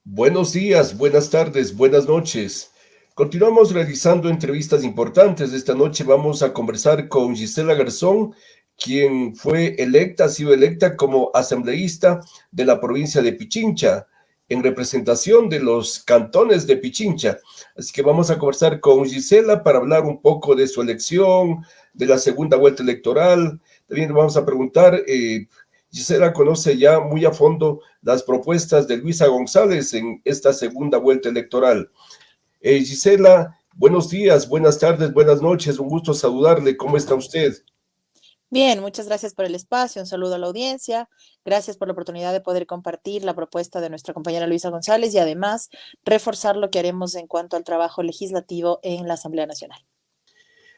Buenos días, buenas tardes, buenas noches. Continuamos realizando entrevistas importantes. Esta noche vamos a conversar con Gisela Garzón, quien ha sido electa como asambleísta de la provincia de Pichincha, en representación de los cantones de Pichincha. Así que vamos a conversar con Gisela para hablar un poco de su elección, de la segunda vuelta electoral. También vamos a preguntar, Gisela conoce ya muy a fondo las propuestas de Luisa González en esta segunda vuelta electoral. Gisela, buenos días, buenas tardes, buenas noches, un gusto saludarle. ¿Cómo está usted? Bien, muchas gracias por el espacio, un saludo a la audiencia, gracias por la oportunidad de poder compartir la propuesta de nuestra compañera Luisa González y además reforzar lo que haremos en cuanto al trabajo legislativo en la Asamblea Nacional.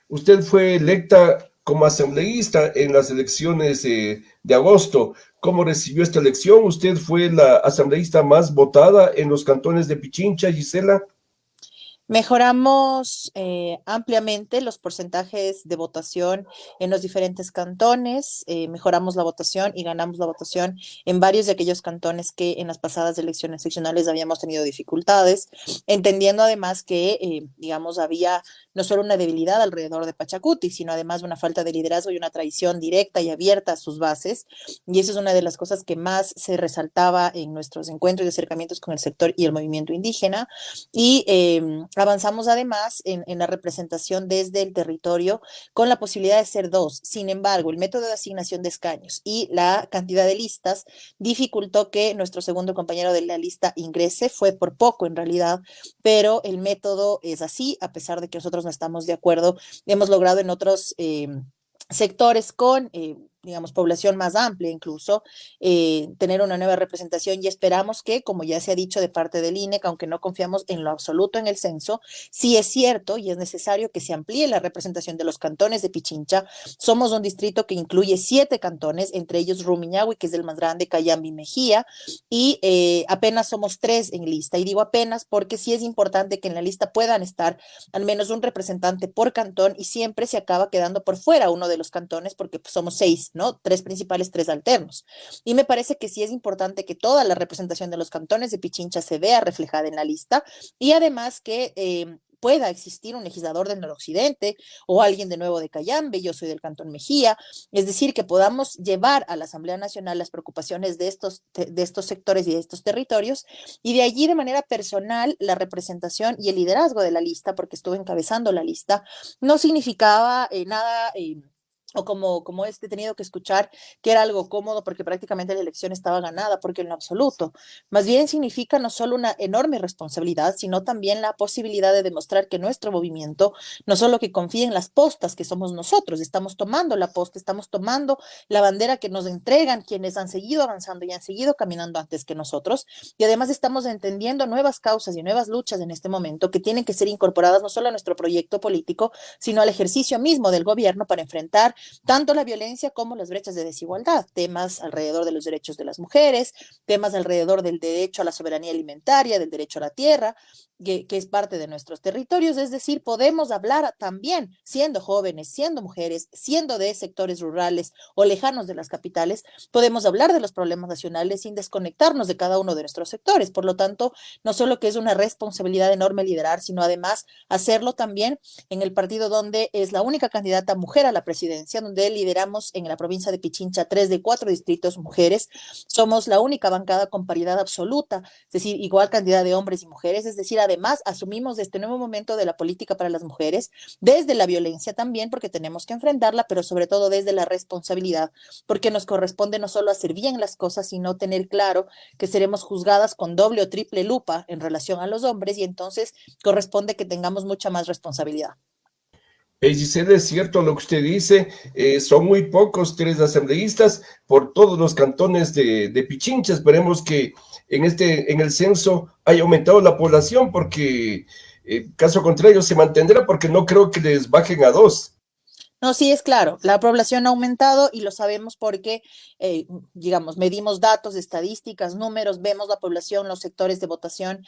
Usted fue electa como asambleísta en las elecciones de agosto. ¿Cómo recibió esta elección? ¿Usted fue la asambleísta más votada en los cantones de Pichincha, Gisela? Mejoramos ampliamente los porcentajes de votación en los diferentes cantones, mejoramos la votación y ganamos la votación en varios de aquellos cantones que en las pasadas elecciones seccionales habíamos tenido dificultades, entendiendo además que, digamos, había no solo una debilidad alrededor de Pachacuti, sino además una falta de liderazgo y una traición directa y abierta a sus bases. Y eso es una de las cosas que más se resaltaba en nuestros encuentros y acercamientos con el sector y el movimiento indígena. Y avanzamos además en la representación desde el territorio con la posibilidad de ser dos. Sin embargo, el método de asignación de escaños y la cantidad de listas dificultó que nuestro segundo compañero de la lista ingrese. Fue por poco en realidad, pero el método es así, a pesar de que nosotros no estamos de acuerdo. Hemos logrado en otros sectores con digamos, población más amplia incluso, tener una nueva representación y esperamos que, como ya se ha dicho de parte del INE, aunque no confiamos en lo absoluto en el censo, sí es cierto y es necesario que se amplíe la representación de los cantones de Pichincha. Somos un distrito que incluye 7 cantones, entre ellos Rumiñahui, que es el más grande, Cayambe y Mejía, y apenas somos 3 en lista. Y digo apenas porque sí es importante que en la lista puedan estar al menos un representante por cantón y siempre se acaba quedando por fuera uno de los cantones porque pues, somos 6, ¿no? 3 principales, 3 alternos. Y me parece que sí es importante que toda la representación de los cantones de Pichincha se vea reflejada en la lista y además que pueda existir un legislador del noroccidente o alguien de nuevo de Cayambe, yo soy del Cantón Mejía, es decir, que podamos llevar a la Asamblea Nacional las preocupaciones de estos sectores y de estos territorios y de allí de manera personal la representación y el liderazgo de la lista, porque estuve encabezando la lista, no significaba nada o como he tenido que escuchar que era algo cómodo porque prácticamente la elección estaba ganada, porque en lo absoluto. Más bien significa no solo una enorme responsabilidad, sino también la posibilidad de demostrar que nuestro movimiento, no solo que confía en las postas que somos nosotros, estamos tomando la posta, estamos tomando la bandera que nos entregan quienes han seguido avanzando y han seguido caminando antes que nosotros, y además estamos entendiendo nuevas causas y nuevas luchas en este momento que tienen que ser incorporadas no solo a nuestro proyecto político, sino al ejercicio mismo del gobierno para enfrentar tanto la violencia como las brechas de desigualdad, temas alrededor de los derechos de las mujeres, temas alrededor del derecho a la soberanía alimentaria, del derecho a la tierra, que es parte de nuestros territorios, es decir, podemos hablar también siendo jóvenes, siendo mujeres, siendo de sectores rurales o lejanos de las capitales, podemos hablar de los problemas nacionales sin desconectarnos de cada uno de nuestros sectores. Por lo tanto, no solo que es una responsabilidad enorme liderar, sino además hacerlo también en el partido donde es la única candidata mujer a la presidencia, donde lideramos en la provincia de Pichincha 3 de 4 distritos mujeres. Somos la única bancada con paridad absoluta, es decir, igual cantidad de hombres y mujeres, es decir, además asumimos este nuevo momento de la política para las mujeres, desde la violencia también, porque tenemos que enfrentarla, pero sobre todo desde la responsabilidad, porque nos corresponde no solo hacer bien las cosas, sino tener claro que seremos juzgadas con doble o triple lupa en relación a los hombres y entonces corresponde que tengamos mucha más responsabilidad. Gisela, es cierto lo que usted dice, son muy pocos 3 asambleístas por todos los cantones de Pichincha. Esperemos que en el censo haya aumentado la población, porque caso contrario se mantendrá, porque no creo que les bajen a 2. No, sí es claro, la población ha aumentado y lo sabemos porque, digamos, medimos datos, estadísticas, números, vemos la población, los sectores de votación.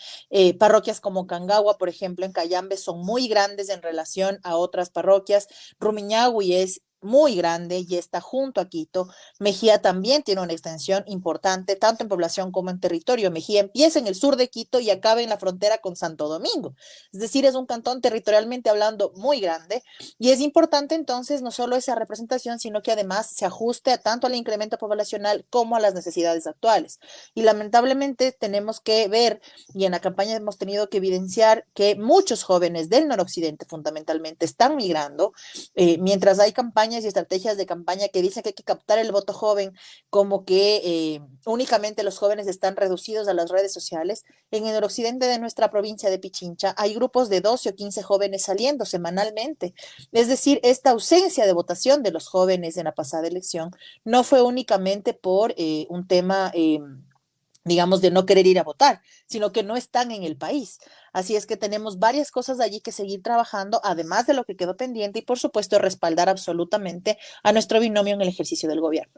Parroquias como Cangagua, por ejemplo, en Cayambe son muy grandes en relación a otras parroquias. Rumiñahui es muy grande y está junto a Quito. Mejía también tiene una extensión importante, tanto en población como en territorio. Mejía empieza en el sur de Quito y acaba en la frontera con Santo Domingo. Es decir, es un cantón territorialmente hablando muy grande y es importante entonces no solo esa representación, sino que además se ajuste tanto al incremento poblacional como a las necesidades actuales. Y lamentablemente tenemos que ver, y en la campaña hemos tenido que evidenciar que muchos jóvenes del noroccidente fundamentalmente están migrando, mientras hay campañas y estrategias de campaña que dicen que hay que captar el voto joven, como que únicamente los jóvenes están reducidos a las redes sociales. En el occidente de nuestra provincia de Pichincha hay grupos de 12 o 15 jóvenes saliendo semanalmente. Es decir, esta ausencia de votación de los jóvenes en la pasada elección no fue únicamente por un tema digamos, de no querer ir a votar, sino que no están en el país. Así es que tenemos varias cosas allí que seguir trabajando, además de lo que quedó pendiente y, por supuesto, respaldar absolutamente a nuestro binomio en el ejercicio del gobierno.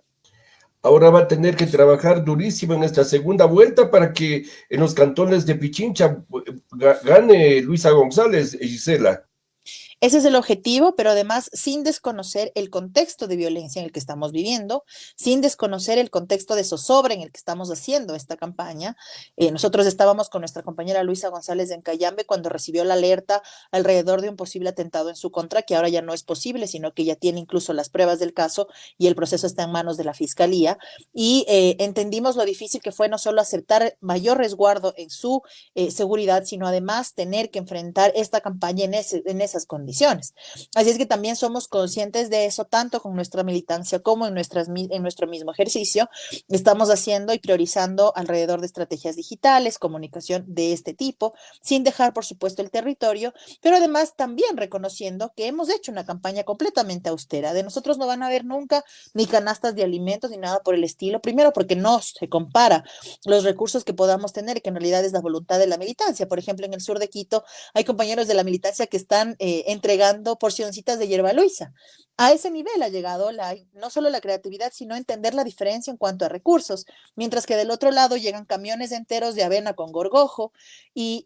Ahora va a tener que trabajar durísimo en esta segunda vuelta para que en los cantones de Pichincha gane Luisa González, Gisela. Ese es el objetivo, pero además sin desconocer el contexto de violencia en el que estamos viviendo, sin desconocer el contexto de zozobra en el que estamos haciendo esta campaña. Nosotros estábamos con nuestra compañera Luisa González de Encayambe cuando recibió la alerta alrededor de un posible atentado en su contra, que ahora ya no es posible, sino que ya tiene incluso las pruebas del caso y el proceso está en manos de la Fiscalía. Y entendimos lo difícil que fue no solo aceptar mayor resguardo en su seguridad, sino además tener que enfrentar esta campaña en esas condiciones. Así es que también somos conscientes de eso, tanto con nuestra militancia como en nuestro mismo ejercicio. Estamos haciendo y priorizando alrededor de estrategias digitales, comunicación de este tipo, sin dejar, por supuesto, el territorio, pero además también reconociendo que hemos hecho una campaña completamente austera. De nosotros no van a ver nunca ni canastas de alimentos ni nada por el estilo. Primero, porque no se compara los recursos que podamos tener, que en realidad es la voluntad de la militancia. Por ejemplo, en el sur de Quito hay compañeros de la militancia que están entregando porcioncitas de hierba luisa. A ese nivel ha llegado no solo la creatividad, sino entender la diferencia en cuanto a recursos, mientras que del otro lado llegan camiones enteros de avena con gorgojo y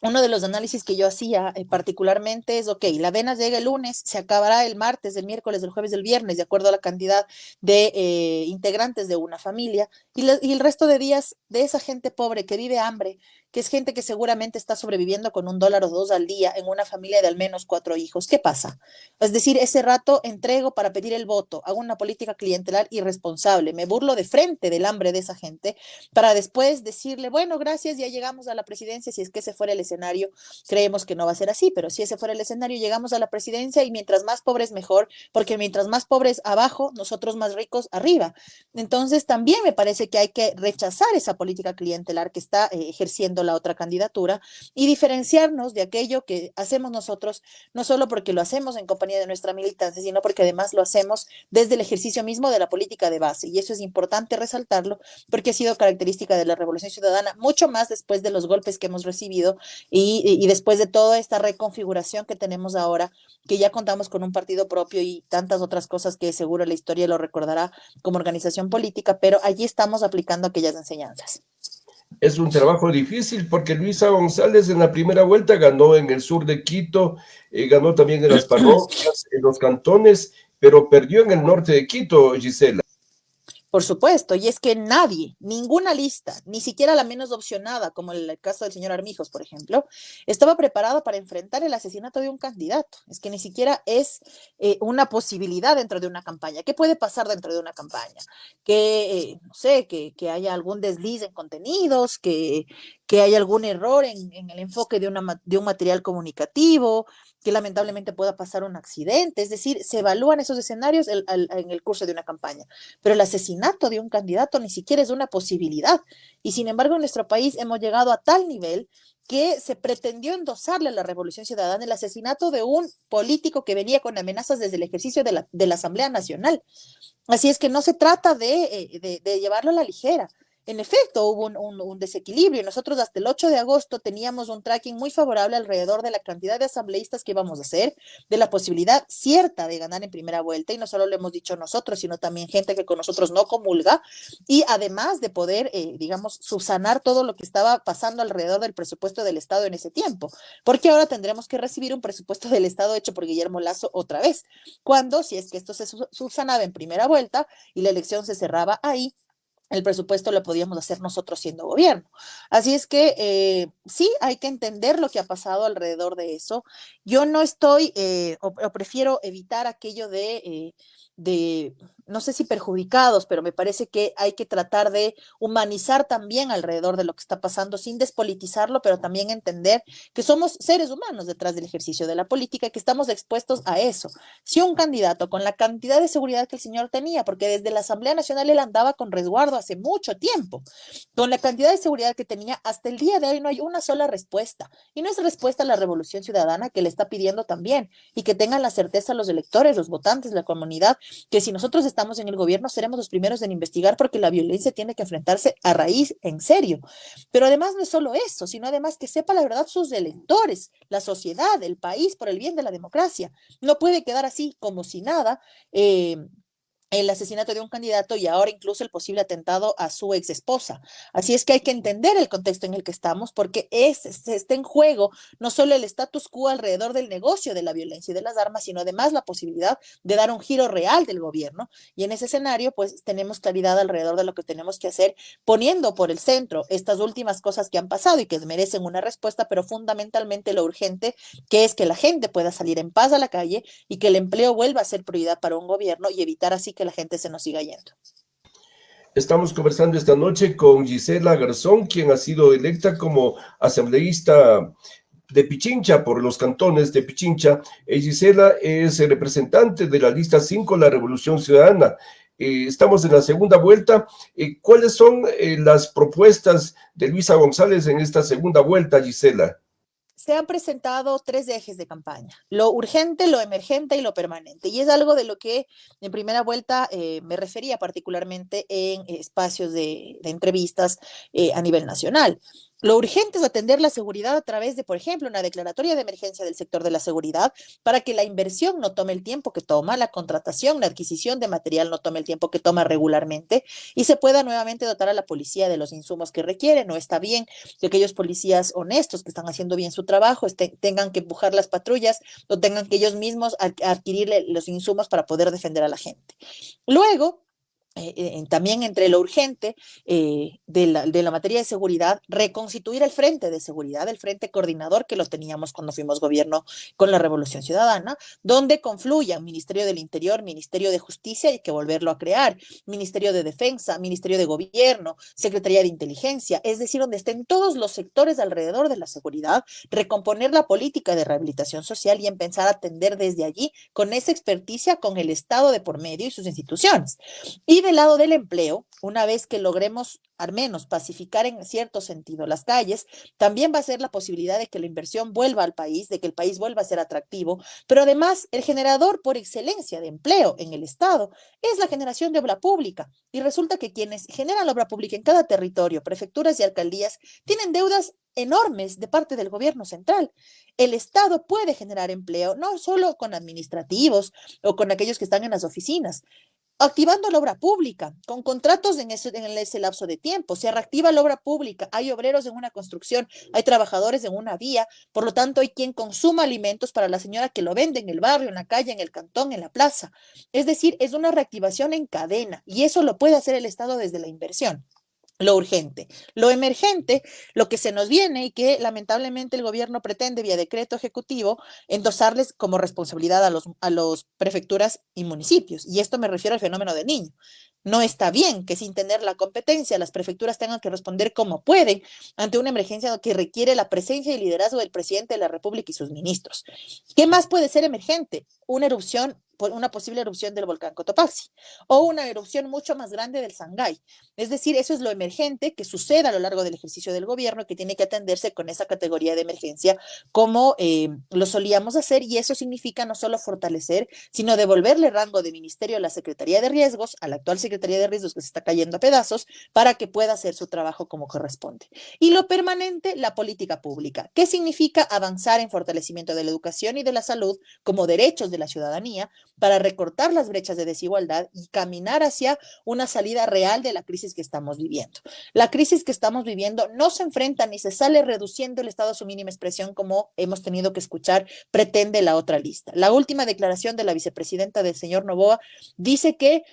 uno de los análisis que yo hacía particularmente es, ok, la avena llega el lunes, se acabará el martes, el miércoles, el jueves, el viernes, de acuerdo a la cantidad de integrantes de una familia, y el resto de días de esa gente pobre que vive hambre, que es gente que seguramente está sobreviviendo con $1 o $2 al día en una familia de al menos 4 hijos. ¿Qué pasa? Es decir, ese rato entrego para pedir el voto, hago una política clientelar irresponsable, me burlo de frente del hambre de esa gente para después decirle, bueno, gracias, ya llegamos a la presidencia, si es que ese fuera el escenario, creemos que no va a ser así, pero si ese fuera el escenario, llegamos a la presidencia y mientras más pobres mejor, porque mientras más pobres abajo, nosotros más ricos arriba. Entonces, también me parece que hay que rechazar esa política clientelar que está ejerciendo la otra candidatura y diferenciarnos de aquello que hacemos nosotros, no solo porque lo hacemos en compañía de nuestra militancia, sino porque además lo hacemos desde el ejercicio mismo de la política de base. Y eso es importante resaltarlo porque ha sido característica de la Revolución Ciudadana, mucho más después de los golpes que hemos recibido y después de toda esta reconfiguración que tenemos ahora, que ya contamos con un partido propio y tantas otras cosas que seguro la historia lo recordará como organización política, pero allí estamos aplicando aquellas enseñanzas. Es un trabajo difícil porque Luisa González en la primera vuelta ganó en el sur de Quito, ganó también en las parroquias, en los cantones, pero perdió en el norte de Quito, Gisela. Por supuesto, y es que nadie, ninguna lista, ni siquiera la menos opcionada, como el caso del señor Armijos, por ejemplo, estaba preparada para enfrentar el asesinato de un candidato. Es que ni siquiera es una posibilidad dentro de una campaña. ¿Qué puede pasar dentro de una campaña? No sé, que haya algún desliz en contenidos, que haya algún error en el enfoque de un material comunicativo, que lamentablemente pueda pasar un accidente. Es decir, se evalúan esos escenarios en el curso de una campaña, pero el asesinato de un candidato ni siquiera es una posibilidad. Y sin embargo, en nuestro país hemos llegado a tal nivel que se pretendió endosarle a la Revolución Ciudadana el asesinato de un político que venía con amenazas desde el ejercicio de la Asamblea Nacional. Así es que no se trata de llevarlo a la ligera. en efecto hubo un desequilibrio. Nosotros hasta el 8 de agosto teníamos un tracking muy favorable alrededor de la cantidad de asambleístas que íbamos a hacer, de la posibilidad cierta de ganar en primera vuelta, y no solo lo hemos dicho nosotros, sino también gente que con nosotros no comulga, y además de poder, digamos, subsanar todo lo que estaba pasando alrededor del presupuesto del Estado en ese tiempo, porque ahora tendremos que recibir un presupuesto del Estado hecho por Guillermo Lazo otra vez, cuando, si es que esto se subsanaba en primera vuelta y la elección se cerraba ahí, el presupuesto lo podíamos hacer nosotros siendo gobierno. Así es que sí, hay que entender lo que ha pasado alrededor de eso. Yo no estoy, o prefiero evitar aquello de, no sé si perjudicados, pero me parece que hay que tratar de humanizar también alrededor de lo que está pasando sin despolitizarlo, pero también entender que somos seres humanos detrás del ejercicio de la política y que estamos expuestos a eso. Si un candidato con la cantidad de seguridad que el señor tenía, porque desde la Asamblea Nacional él andaba con resguardo hace mucho tiempo, con la cantidad de seguridad que tenía, hasta el día de hoy no hay una sola respuesta. Y no es respuesta a la revolución ciudadana que le está pidiendo también, y que tengan la certeza los electores, los votantes, la comunidad, que si nosotros estamos en el gobierno seremos los primeros en investigar, porque la violencia tiene que enfrentarse a raíz, en serio. Pero además no es solo eso, sino además que sepa la verdad sus electores, la sociedad, el país, por el bien de la democracia. No puede quedar así como si nada. El asesinato de un candidato y ahora incluso el posible atentado a su ex esposa. Así es que hay que entender el contexto en el que estamos, porque está en juego no solo el status quo alrededor del negocio de la violencia y de las armas, sino además la posibilidad de dar un giro real del gobierno. Y en ese escenario, pues tenemos claridad alrededor de lo que tenemos que hacer, poniendo por el centro estas últimas cosas que han pasado y que merecen una respuesta, pero fundamentalmente lo urgente, que es que la gente pueda salir en paz a la calle y que el empleo vuelva a ser prioridad para un gobierno, y evitar así que la gente se nos siga yendo. Estamos conversando esta noche con Gisela Garzón, quien ha sido electa como asambleísta de Pichincha por los cantones de Pichincha. Gisela es el representante de la lista 5, la Revolución Ciudadana. Estamos en la segunda vuelta. ¿Cuáles son las propuestas de Luisa González en esta segunda vuelta, Gisela? Se han presentado tres ejes de campaña: lo urgente, lo emergente y lo permanente. Y es algo de lo que en primera vuelta me refería particularmente en espacios de entrevistas a nivel nacional. Lo urgente es atender la seguridad a través de, por ejemplo, una declaratoria de emergencia del sector de la seguridad, para que la inversión no tome el tiempo que toma, la contratación, la adquisición de material no tome el tiempo que toma regularmente, y se pueda nuevamente dotar a la policía de los insumos que requiere. No está bien que aquellos policías honestos que están haciendo bien su trabajo tengan que empujar las patrullas o tengan que ellos mismos adquirir los insumos para poder defender a la gente. Luego, también entre lo urgente de la materia de seguridad, reconstituir el frente de seguridad, el frente coordinador que lo teníamos cuando fuimos gobierno con la Revolución Ciudadana, donde confluyan Ministerio del Interior, Ministerio de Justicia, hay que volverlo a crear, Ministerio de Defensa, Ministerio de Gobierno, Secretaría de Inteligencia, es decir, donde estén todos los sectores alrededor de la seguridad, recomponer la política de rehabilitación social y empezar a atender desde allí con esa experticia, con el Estado de por medio y sus instituciones. Y del lado del empleo, una vez que logremos al menos pacificar en cierto sentido las calles, también va a ser la posibilidad de que la inversión vuelva al país, de que el país vuelva a ser atractivo, pero además el generador por excelencia de empleo en el Estado es la generación de obra pública. Y resulta que quienes generan la obra pública en cada territorio, prefecturas y alcaldías, tienen deudas enormes de parte del gobierno central. El Estado puede generar empleo, no solo con administrativos o con aquellos que están en las oficinas, activando la obra pública, con contratos en ese lapso de tiempo. Se reactiva la obra pública, hay obreros en una construcción, hay trabajadores en una vía, por lo tanto hay quien consuma alimentos para la señora que lo vende en el barrio, en la calle, en el cantón, en la plaza. Es decir, es una reactivación en cadena, y eso lo puede hacer el Estado desde la inversión. Lo urgente. Lo emergente, lo que se nos viene y que lamentablemente el gobierno pretende vía decreto ejecutivo endosarles como responsabilidad a los prefecturas y municipios. Y esto me refiero al fenómeno del niño. No está bien que sin tener la competencia las prefecturas tengan que responder como pueden ante una emergencia que requiere la presencia y liderazgo del presidente de la República y sus ministros. ¿Qué más puede ser emergente? Una erupción una posible erupción del volcán Cotopaxi o una erupción mucho más grande del Sangay. Es decir, eso es lo emergente que sucede a lo largo del ejercicio del gobierno, que tiene que atenderse con esa categoría de emergencia como lo solíamos hacer, y eso significa no solo fortalecer, sino devolverle rango de ministerio a la Secretaría de Riesgos, a la actual Secretaría de Riesgos que se está cayendo a pedazos, para que pueda hacer su trabajo como corresponde. Y lo permanente, la política pública. ¿Qué significa avanzar en fortalecimiento de la educación y de la salud como derechos de la ciudadanía para recortar las brechas de desigualdad y caminar hacia una salida real de la crisis que estamos viviendo? La crisis que estamos viviendo no se enfrenta ni se sale reduciendo el Estado a su mínima expresión, como hemos tenido que escuchar, pretende la otra lista. La última declaración de la vicepresidenta del señor Noboa dice que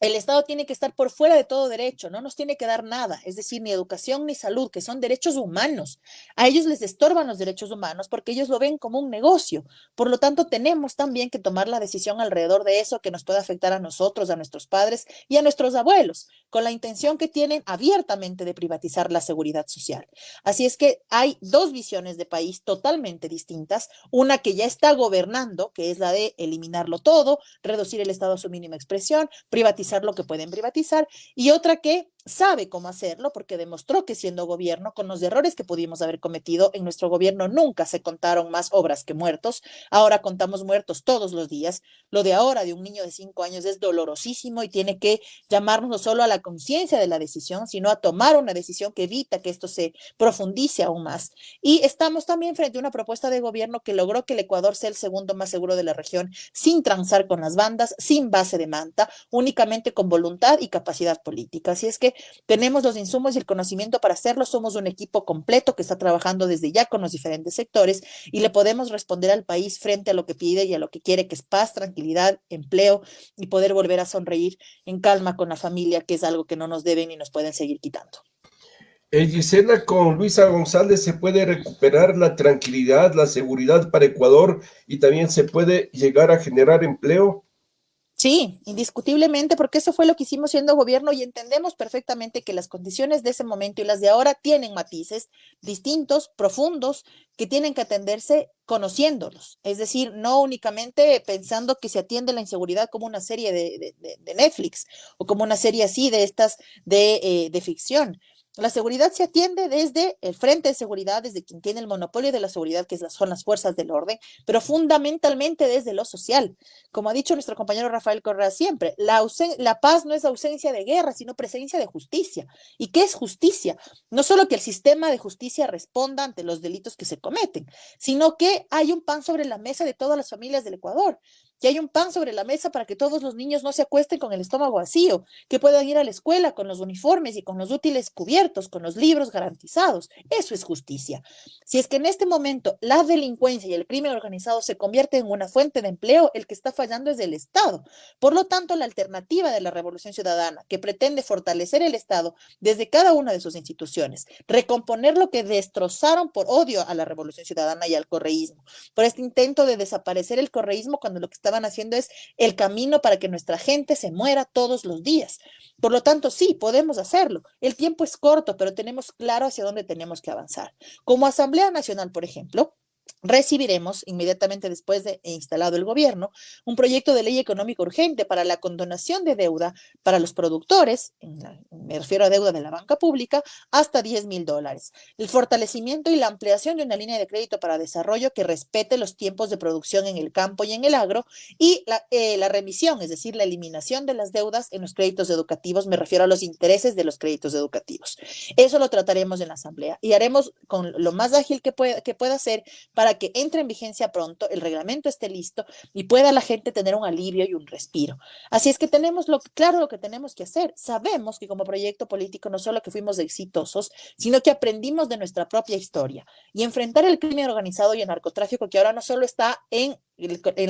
el Estado tiene que estar por fuera de todo derecho, no nos tiene que dar nada, es decir, ni educación ni salud, que son derechos humanos. A ellos les estorban los derechos humanos porque ellos lo ven como un negocio. Por lo tanto, tenemos también que tomar la decisión alrededor de eso que nos puede afectar a nosotros, a nuestros padres y a nuestros abuelos, con la intención que tienen abiertamente de privatizar la seguridad social. Así es que hay dos visiones de país totalmente distintas, una que ya está gobernando, que es la de eliminarlo todo, reducir el Estado a su mínima expresión, privatizar lo que pueden privatizar, y otra que sabe cómo hacerlo porque demostró que siendo gobierno, con los errores que pudimos haber cometido en nuestro gobierno, nunca se contaron más obras que muertos. Ahora contamos muertos todos los días. Lo de ahora de un niño de 5 años es dolorosísimo y tiene que llamarnos no solo a la conciencia de la decisión, sino a tomar una decisión que evita que esto se profundice aún más. Y estamos también frente a una propuesta de gobierno que logró que el Ecuador sea el segundo más seguro de la región, sin transar con las bandas, sin base de manta, únicamente con voluntad y capacidad política. Así es que tenemos los insumos y el conocimiento para hacerlo, somos un equipo completo que está trabajando desde ya con los diferentes sectores y le podemos responder al país frente a lo que pide y a lo que quiere, que es paz, tranquilidad, empleo y poder volver a sonreír en calma con la familia, que es algo que no nos deben y nos pueden seguir quitando. Gisela, con Luisa González se puede recuperar la tranquilidad, la seguridad para Ecuador y también se puede llegar a generar empleo. Sí, indiscutiblemente, porque eso fue lo que hicimos siendo gobierno y entendemos perfectamente que las condiciones de ese momento y las de ahora tienen matices distintos, profundos, que tienen que atenderse conociéndolos. Es decir, no únicamente pensando que se atiende la inseguridad como una serie de Netflix o como una serie así de estas de ficción. La seguridad se atiende desde el frente de seguridad, desde quien tiene el monopolio de la seguridad, que son las fuerzas del orden, pero fundamentalmente desde lo social. Como ha dicho nuestro compañero Rafael Correa siempre, la paz no es ausencia de guerra, sino presencia de justicia. ¿Y qué es justicia? No solo que el sistema de justicia responda ante los delitos que se cometen, sino que hay un pan sobre la mesa de todas las familias del Ecuador, que hay un pan sobre la mesa para que todos los niños no se acuesten con el estómago vacío, que puedan ir a la escuela con los uniformes y con los útiles cubiertos, con los libros garantizados. Eso es justicia. Si es que en este momento la delincuencia y el crimen organizado se convierte en una fuente de empleo, el que está fallando es el Estado. Por lo tanto, la alternativa de la Revolución Ciudadana, que pretende fortalecer el Estado desde cada una de sus instituciones, recomponer lo que destrozaron por odio a la Revolución Ciudadana y al correísmo, por este intento de desaparecer el correísmo cuando lo que estaban haciendo es el camino para que nuestra gente se muera todos los días. Por lo tanto, sí, podemos hacerlo. El tiempo es corto, pero tenemos claro hacia dónde tenemos que avanzar. Como Asamblea Nacional, por ejemplo, recibiremos inmediatamente después de instalado el gobierno un proyecto de ley económica urgente para la condonación de deuda para los productores, me refiero a deuda de la banca pública, hasta $10,000. El fortalecimiento y la ampliación de una línea de crédito para desarrollo que respete los tiempos de producción en el campo y en el agro y la remisión, es decir, la eliminación de las deudas en los créditos educativos, me refiero a los intereses de los créditos educativos. Eso lo trataremos en la Asamblea y haremos con lo más ágil que pueda ser para que entre en vigencia pronto, el reglamento esté listo y pueda la gente tener un alivio y un respiro. Así es que tenemos claro lo que tenemos que hacer. Sabemos que como proyecto político no solo que fuimos exitosos, sino que aprendimos de nuestra propia historia y enfrentar el crimen organizado y el narcotráfico, que ahora no solo está en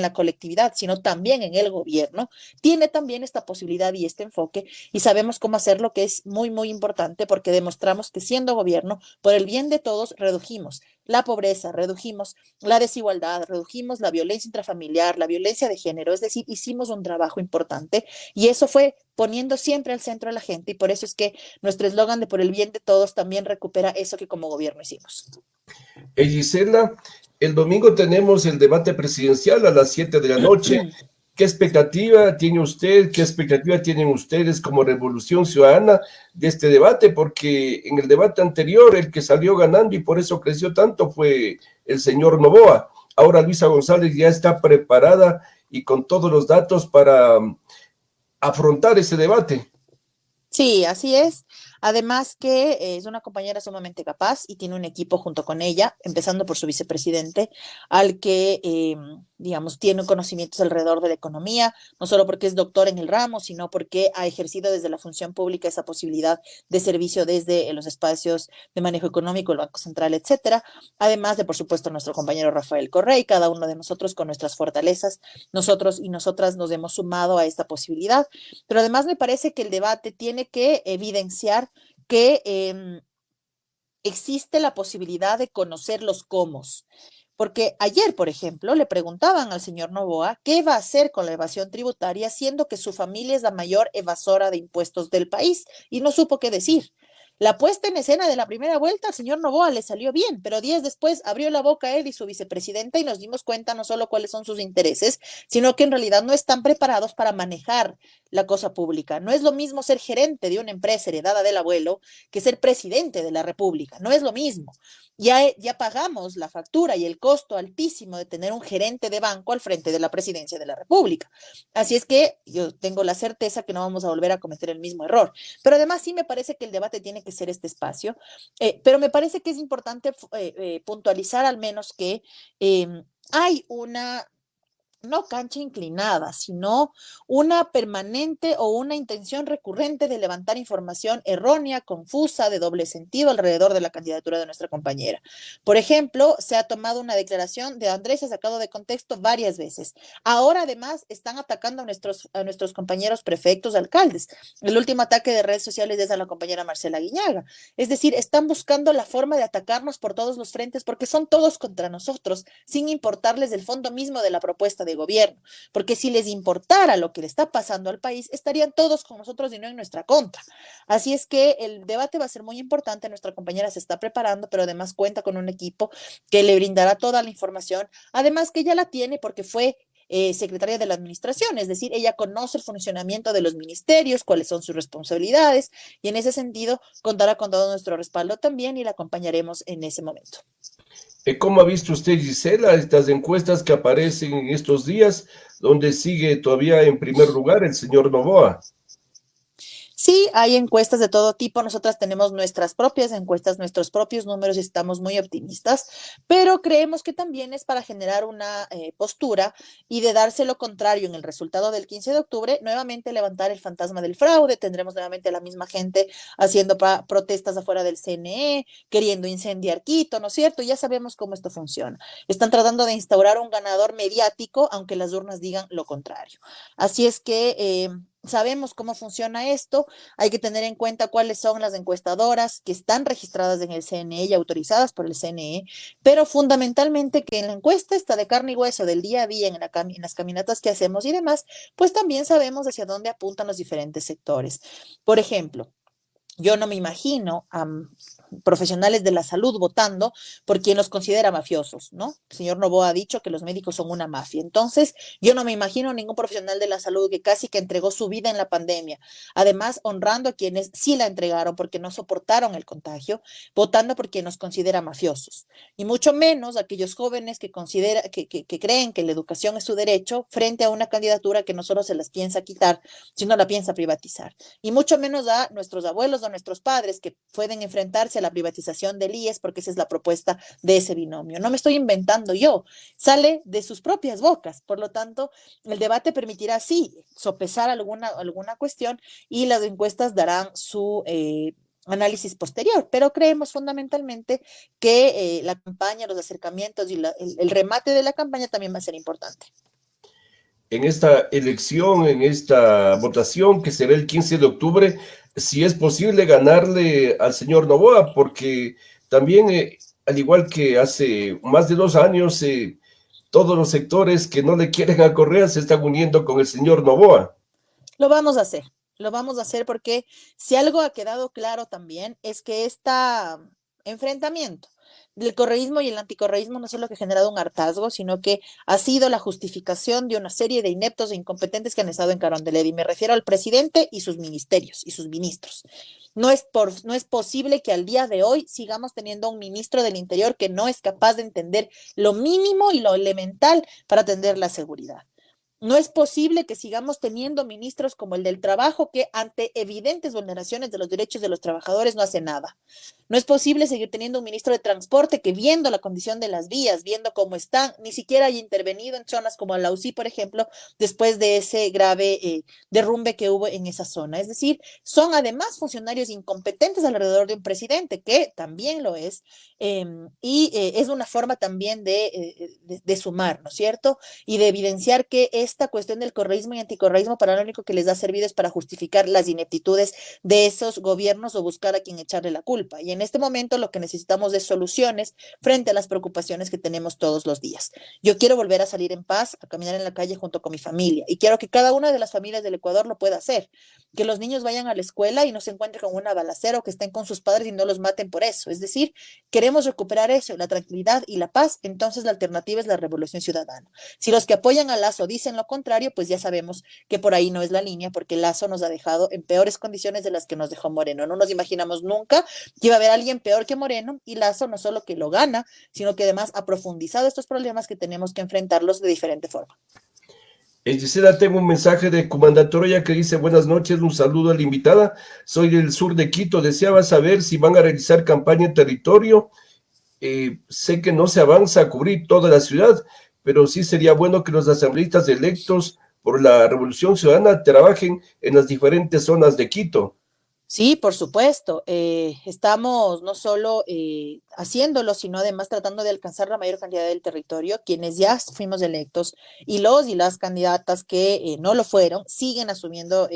la colectividad, sino también en el gobierno, tiene también esta posibilidad y este enfoque y sabemos cómo hacerlo, que es muy, muy importante porque demostramos que siendo gobierno, por el bien de todos, redujimos la pobreza, redujimos la desigualdad, redujimos la violencia intrafamiliar, la violencia de género, es decir, hicimos un trabajo importante y eso fue poniendo siempre al centro a la gente y por eso es que nuestro eslogan de por el bien de todos también recupera eso que como gobierno hicimos. Gisela, el domingo tenemos el debate presidencial a las 7 de la noche. ¿Qué expectativa tiene usted? ¿Qué expectativa tienen ustedes como Revolución Ciudadana de este debate? Porque en el debate anterior el que salió ganando y por eso creció tanto fue el señor Noboa. Ahora Luisa González ya está preparada y con todos los datos para afrontar ese debate. Sí, así es. Además que es una compañera sumamente capaz y tiene un equipo junto con ella, empezando por su vicepresidente, al que, digamos, tiene conocimientos alrededor de la economía, no solo porque es doctor en el ramo, sino porque ha ejercido desde la función pública esa posibilidad de servicio desde los espacios de manejo económico, el Banco Central, etcétera. Además de, por supuesto, nuestro compañero Rafael Correa y cada uno de nosotros con nuestras fortalezas, nosotros y nosotras nos hemos sumado a esta posibilidad. Pero además me parece que el debate tiene que evidenciar que existe la posibilidad de conocer los cómo. Porque ayer, por ejemplo, le preguntaban al señor Noboa qué va a hacer con la evasión tributaria, siendo que su familia es la mayor evasora de impuestos del país y no supo qué decir. La puesta en escena de la primera vuelta al señor Noboa le salió bien, pero días después abrió la boca él y su vicepresidenta y nos dimos cuenta no solo cuáles son sus intereses, sino que en realidad no están preparados para manejar la cosa pública. No es lo mismo ser gerente de una empresa heredada del abuelo que ser presidente de la República. No es lo mismo. Ya pagamos la factura y el costo altísimo de tener un gerente de banco al frente de la presidencia de la República. Así es que yo tengo la certeza que no vamos a volver a cometer el mismo error. Pero además sí me parece que el debate tiene que ser este espacio, pero me parece que es importante puntualizar al menos que hay una no cancha inclinada, sino una permanente o una intención recurrente de levantar información errónea, confusa, de doble sentido alrededor de la candidatura de nuestra compañera. Por ejemplo, se ha tomado una declaración de Andrés, se ha sacado de contexto varias veces. Ahora, además, están atacando a nuestros compañeros prefectos, alcaldes. El último ataque de redes sociales es a la compañera Marcela Guiñaga. Es decir, están buscando la forma de atacarnos por todos los frentes porque son todos contra nosotros, sin importarles el fondo mismo de la propuesta de gobierno, porque si les importara lo que le está pasando al país, estarían todos con nosotros y no en nuestra contra. Así es que el debate va a ser muy importante, nuestra compañera se está preparando, pero además cuenta con un equipo que le brindará toda la información, además que ya la tiene porque fue secretaria de la administración, es decir, ella conoce el funcionamiento de los ministerios, cuáles son sus responsabilidades, y en ese sentido contará con todo nuestro respaldo también y la acompañaremos en ese momento. ¿Cómo ha visto usted, Gisela, estas encuestas que aparecen en estos días, donde sigue todavía en primer lugar el señor Noboa? Sí, hay encuestas de todo tipo. Nosotras tenemos nuestras propias encuestas, nuestros propios números y estamos muy optimistas, pero creemos que también es para generar una postura y de darse lo contrario en el resultado del 15 de octubre, nuevamente levantar el fantasma del fraude. Tendremos nuevamente la misma gente haciendo protestas afuera del CNE, queriendo incendiar Quito, ¿no es cierto? Ya sabemos cómo esto funciona. Están tratando de instaurar un ganador mediático, aunque las urnas digan lo contrario. Así es que sabemos cómo funciona esto, hay que tener en cuenta cuáles son las encuestadoras que están registradas en el CNE y autorizadas por el CNE, pero fundamentalmente que en la encuesta esta de carne y hueso del día a día, en las caminatas que hacemos y demás, pues también sabemos hacia dónde apuntan los diferentes sectores. Por ejemplo, yo no me imagino a profesionales de la salud votando por quien los considera mafiosos, ¿no? El señor Noboa ha dicho que los médicos son una mafia. Entonces, yo no me imagino ningún profesional de la salud que casi que entregó su vida en la pandemia, además honrando a quienes sí la entregaron porque no soportaron el contagio, votando por quien nos considera mafiosos. Y mucho menos aquellos jóvenes que creen que la educación es su derecho frente a una candidatura que no solo se las piensa quitar, sino la piensa privatizar. Y mucho menos a nuestros abuelos o nuestros padres que pueden enfrentarse a la privatización del IES porque esa es la propuesta de ese binomio. No me estoy inventando yo, sale de sus propias bocas. Por lo tanto, el debate permitirá sí sopesar alguna cuestión y las encuestas darán su análisis posterior, pero creemos fundamentalmente que la campaña, los acercamientos y el remate de la campaña también va a ser importante. En esta elección, en esta votación que será el 15 de octubre, si es posible ganarle al señor Noboa, porque también, al igual que hace más de 2 años, todos los sectores que no le quieren a Correa se están uniendo con el señor Noboa. Lo vamos a hacer, lo vamos a hacer porque si algo ha quedado claro también es que este enfrentamiento El correísmo y el anticorreísmo no solo que ha generado un hartazgo, sino que ha sido la justificación de una serie de ineptos e incompetentes que han estado en Carondelet. Y me refiero al presidente y sus ministerios y sus ministros. No es posible que al día de hoy sigamos teniendo un ministro del Interior que no es capaz de entender lo mínimo y lo elemental para atender la seguridad. No es posible que sigamos teniendo ministros como el del trabajo que ante evidentes vulneraciones de los derechos de los trabajadores no hace nada. No es posible seguir teniendo un ministro de transporte que viendo la condición de las vías, viendo cómo están, ni siquiera haya intervenido en zonas como la UCI, por ejemplo, después de ese grave derrumbe que hubo en esa zona. Es decir, son además funcionarios incompetentes alrededor de un presidente, que también lo es, es una forma también de sumar, ¿no es cierto? Y de evidenciar que esta cuestión del correísmo y anticorreísmo para lo único que les ha servido es para justificar las ineptitudes de esos gobiernos o buscar a quien echarle la culpa. Y en este momento lo que necesitamos es soluciones frente a las preocupaciones que tenemos todos los días. Yo quiero volver a salir en paz, a caminar en la calle junto con mi familia y quiero que cada una de las familias del Ecuador lo pueda hacer, que los niños vayan a la escuela y no se encuentren con una balacera o que estén con sus padres y no los maten por eso. Es decir, queremos recuperar eso, la tranquilidad y la paz, entonces la alternativa es la revolución ciudadana. Si los que apoyan a Lazo dicen lo contrario, pues ya sabemos que por ahí no es la línea, porque Lazo nos ha dejado en peores condiciones de las que nos dejó Moreno. No nos imaginamos nunca que iba a haber alguien peor que Moreno, y Lazo no solo que lo gana, sino que además ha profundizado estos problemas que tenemos que enfrentarlos de diferente forma. Gisela, tengo un mensaje de Comandatoria que dice: buenas noches, un saludo a la invitada. Soy del sur de Quito. Deseaba saber si van a realizar campaña en territorio. Sé que no se avanza a cubrir toda la ciudad, pero sí sería bueno que los asambleístas electos por la Revolución Ciudadana trabajen en las diferentes zonas de Quito. Sí, por supuesto. Estamos no solo haciéndolo, sino además tratando de alcanzar la mayor cantidad del territorio. Quienes ya fuimos electos y los y las candidatas que no lo fueron siguen asumiendo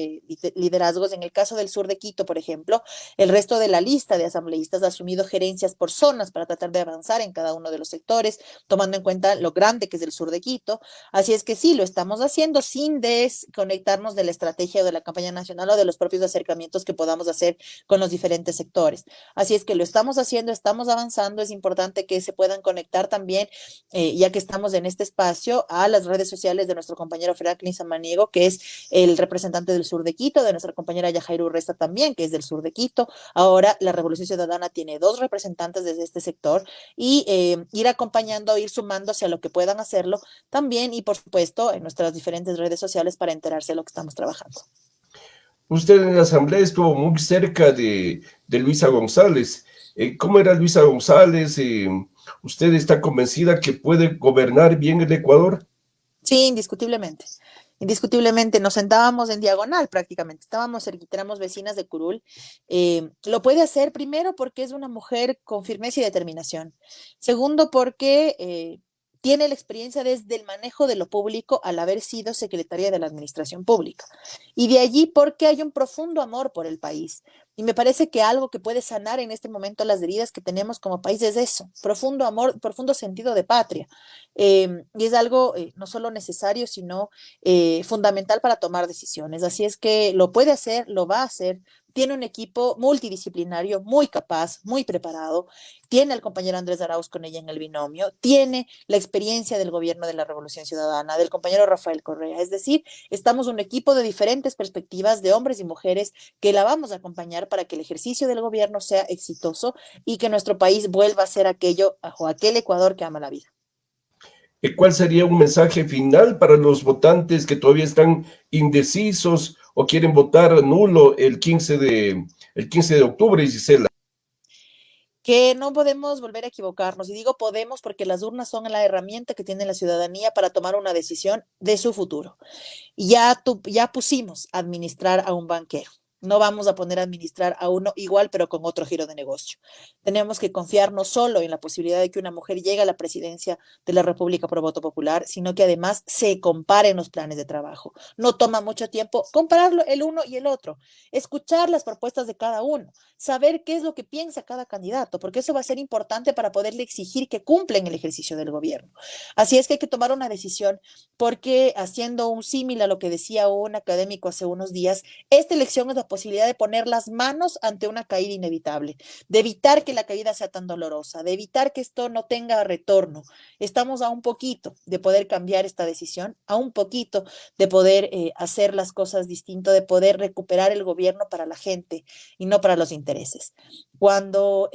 liderazgos. En el caso del sur de Quito, por ejemplo, el resto de la lista de asambleístas ha asumido gerencias por zonas para tratar de avanzar en cada uno de los sectores, tomando en cuenta lo grande que es el sur de Quito. Así es que sí, lo estamos haciendo sin desconectarnos de la estrategia o de la campaña nacional o de los propios acercamientos que podamos hacer con los diferentes sectores. Así es que lo estamos haciendo, estamos avanzando. Es importante que se puedan conectar también, ya que estamos en este espacio, a las redes sociales de nuestro compañero Franklin Samaniego, que es el representante del sur de Quito, de nuestra compañera Yajaira Urresta también, que es del sur de Quito. Ahora la Revolución Ciudadana tiene 2 representantes desde este sector, y ir acompañando, ir sumándose a lo que puedan hacerlo también, y por supuesto en nuestras diferentes redes sociales para enterarse de lo que estamos trabajando. Usted en la asamblea estuvo muy cerca de Luisa González. ¿Cómo era Luisa González? ¿Usted está convencida que puede gobernar bien el Ecuador? Sí, indiscutiblemente. Indiscutiblemente, nos sentábamos en diagonal prácticamente, estábamos cerquita, éramos vecinas de Curul. Lo puede hacer primero porque es una mujer con firmeza y determinación. Segundo, porque tiene la experiencia desde el manejo de lo público al haber sido secretaria de la Administración Pública. Y de allí porque hay un profundo amor por el país. Y me parece que algo que puede sanar en este momento las heridas que tenemos como país es eso: profundo amor, profundo sentido de patria. Y es algo no solo necesario, sino fundamental para tomar decisiones. Así es que lo puede hacer, lo va a hacer. Tiene un equipo multidisciplinario muy capaz, muy preparado. Tiene al compañero Andrés Arauz con ella en el binomio. Tiene la experiencia del gobierno de la Revolución Ciudadana, del compañero Rafael Correa. Es decir, estamos un equipo de diferentes perspectivas, de hombres y mujeres, que la vamos a acompañar para que el ejercicio del gobierno sea exitoso y que nuestro país vuelva a ser aquello o aquel Ecuador que ama la vida. ¿Cuál sería un mensaje final para los votantes que todavía están indecisos o quieren votar nulo el 15 de octubre, Gisela? Que no podemos volver a equivocarnos. Y digo podemos porque las urnas son la herramienta que tiene la ciudadanía para tomar una decisión de su futuro. Y ya pusimos a administrar a un banquero. No vamos a poner a administrar a uno igual, pero con otro giro de negocio. Tenemos que confiar no solo en la posibilidad de que una mujer llegue a la presidencia de la República por voto popular, sino que además se comparen los planes de trabajo. No toma mucho tiempo compararlo el uno y el otro, escuchar las propuestas de cada uno, saber qué es lo que piensa cada candidato, porque eso va a ser importante para poderle exigir que cumpla en el ejercicio del gobierno. Así es que hay que tomar una decisión, porque haciendo un símil a lo que decía un académico hace unos días, esta elección es la la posibilidad de poner las manos ante una caída inevitable, de evitar que la caída sea tan dolorosa, de evitar que esto no tenga retorno. Estamos a un poquito de poder cambiar esta decisión, a un poquito de poder hacer las cosas distinto, de poder recuperar el gobierno para la gente y no para los intereses. Cuando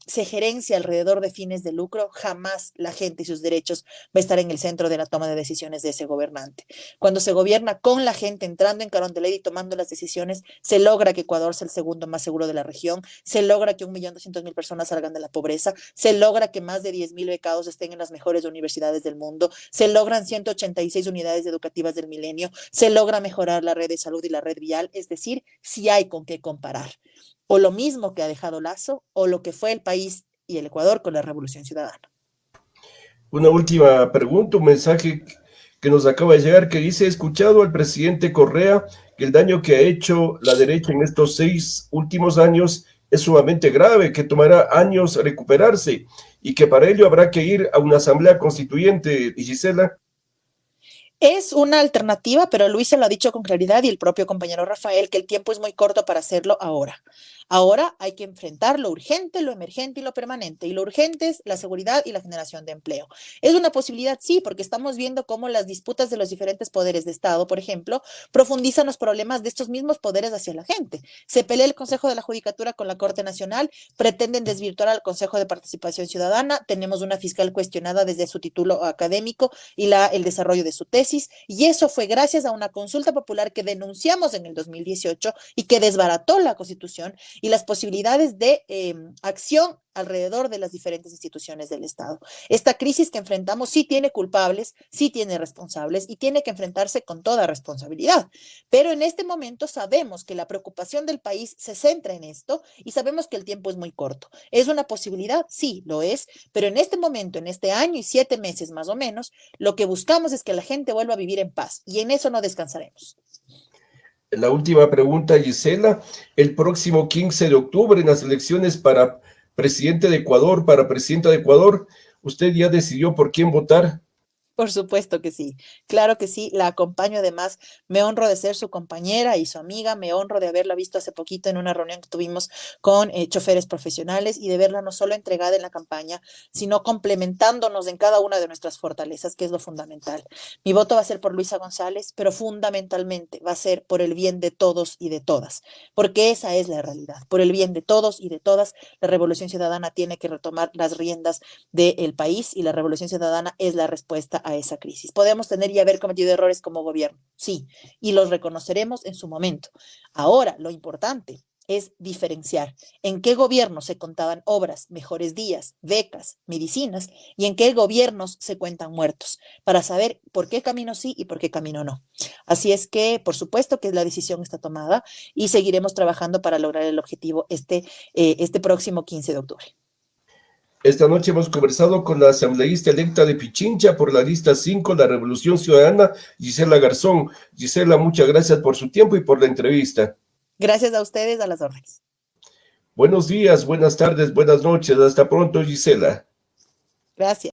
se gerencia alrededor de fines de lucro, jamás la gente y sus derechos va a estar en el centro de la toma de decisiones de ese gobernante. Cuando se gobierna con la gente entrando en Carondelet y tomando las decisiones, se logra que Ecuador sea el segundo más seguro de la región, se logra que 1.200.000 personas salgan de la pobreza, se logra que más de 10.000 becados estén en las mejores universidades del mundo, se logran 186 unidades educativas del milenio, se logra mejorar la red de salud y la red vial, es decir, si hay con qué comparar. O lo mismo que ha dejado Lazo, o lo que fue el país y el Ecuador con la Revolución Ciudadana. Una última pregunta, un mensaje que nos acaba de llegar que dice: he escuchado al presidente Correa que el daño que ha hecho la derecha en estos 6 últimos años es sumamente grave, que tomará años recuperarse y que para ello habrá que ir a una asamblea constituyente. Gisela. Es una alternativa, pero Luis se lo ha dicho con claridad y el propio compañero Rafael, que el tiempo es muy corto para hacerlo ahora. Ahora hay que enfrentar lo urgente, lo emergente y lo permanente. Y lo urgente es la seguridad y la generación de empleo. ¿Es una posibilidad? Sí, porque estamos viendo cómo las disputas de los diferentes poderes de Estado, por ejemplo, profundizan los problemas de estos mismos poderes hacia la gente. Se pelea el Consejo de la Judicatura con la Corte Nacional, pretenden desvirtuar al Consejo de Participación Ciudadana, tenemos una fiscal cuestionada desde su título académico y el desarrollo de su tesis, y eso fue gracias a una consulta popular que denunciamos en el 2018 y que desbarató la Constitución y las posibilidades de acción alrededor de las diferentes instituciones del Estado. Esta crisis que enfrentamos sí tiene culpables, sí tiene responsables y tiene que enfrentarse con toda responsabilidad. Pero en este momento sabemos que la preocupación del país se centra en esto y sabemos que el tiempo es muy corto. ¿Es una posibilidad? Sí, lo es, pero en este momento, en este año y 7 meses más o menos, lo que buscamos es que la gente vuelva a vivir en paz y en eso no descansaremos. La última pregunta, Gisela: el próximo 15 de octubre en las elecciones para presidente de Ecuador, para presidenta de Ecuador, ¿usted ya decidió por quién votar? Por supuesto que sí, claro que sí, la acompaño además, me honro de ser su compañera y su amiga, me honro de haberla visto hace poquito en una reunión que tuvimos con choferes profesionales y de verla no solo entregada en la campaña, sino complementándonos en cada una de nuestras fortalezas, que es lo fundamental. Mi voto va a ser por Luisa González, pero fundamentalmente va a ser por el bien de todos y de todas, porque esa es la realidad, por el bien de todos y de todas, la Revolución Ciudadana tiene que retomar las riendas del país y la Revolución Ciudadana es la respuesta a esa crisis. Podemos tener y haber cometido errores como gobierno, sí, y los reconoceremos en su momento. Ahora, lo importante es diferenciar en qué gobiernos se contaban obras, mejores días, becas, medicinas y en qué gobiernos se cuentan muertos, para saber por qué camino sí y por qué camino no. Así es que, por supuesto que la decisión está tomada y seguiremos trabajando para lograr el objetivo este próximo 15 de octubre. Esta noche hemos conversado con la asambleísta electa de Pichincha por la lista 5, la Revolución Ciudadana, Gisela Garzón. Gisela, muchas gracias por su tiempo y por la entrevista. Gracias a ustedes, a las órdenes. Buenos días, buenas tardes, buenas noches. Hasta pronto, Gisela. Gracias.